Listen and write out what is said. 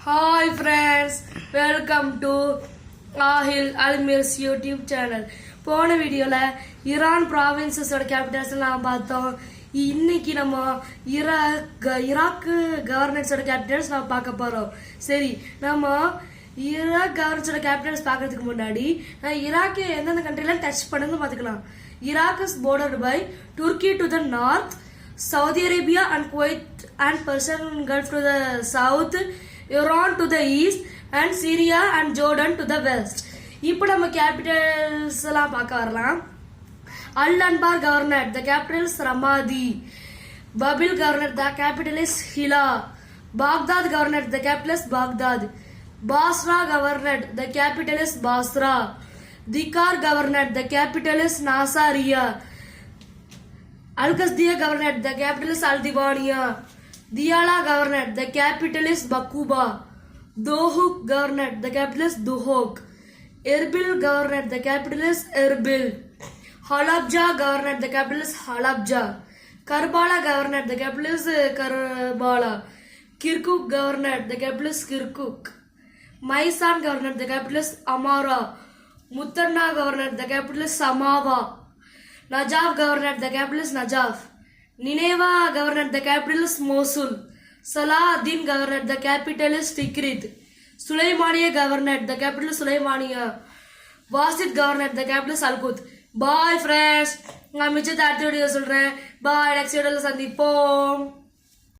Hi friends, welcome to Ahil Almir's YouTube channel. போன வீடியோல Iran ப்ராவின்சஸோட Capitals எல்லாம் பார்த்தோம். இன்னைக்கு நம்ம ஈராக்கு கவர்னன்ஸோட கேபிட்டல்ஸ் நம்ம பார்க்க போறோம். சரி, நம்ம ஈராக் கவர்னன்ஸோட கேபிட்டல்ஸ் பார்க்கறதுக்கு முன்னாடி ஈராக் எந்தெந்த கண்ட்ரில டச் பண்ணுன்னு பார்த்துக்கலாம். Iraq is bordered by Turkey to the north, Saudi Arabia and Kuwait and Persian Gulf to the south, Iran to the east and Syria and Jordan to the west. இப்போ நம்ம Capitals எல்லாம் பார்க்க வரலாம். அல் அன்பார் governor, the capital is Ramadi. Babil governor, the capital is Hila. Baghdad governor, the capital is Baghdad. Basra governor, the capital is Basra. Dhikar governor, the capital is Nasiriyah. Al-Qasdiya governor, the capital is Al-Diwaniyya. Diyala governor, the capital is Bakuba. Dohuk governor, the capital is Duhok. Erbil governor, the capital is Erbil. Halabja governor, the capital is Halabja. Karbala governor, the capital is Karbala. Kirkuk governor, the capital is Kirkuk. Maisan governor, the capital is Amara. Muttanna governor, the capital is Samawa. Najaf governor, the capital is Najaf. Nineveh governor, the capital is Mosul. Salah-ad-Din governor, the capital is Tikrit. Sulaimaniya governor, the capital is Sulaimaniya. Wasit governor, the capital is Al-Quds. Bye friends. நான் மிச்சத்தை அடுத்த video சொல்றேன். Bye, next வீடியோல சந்திப்போம்.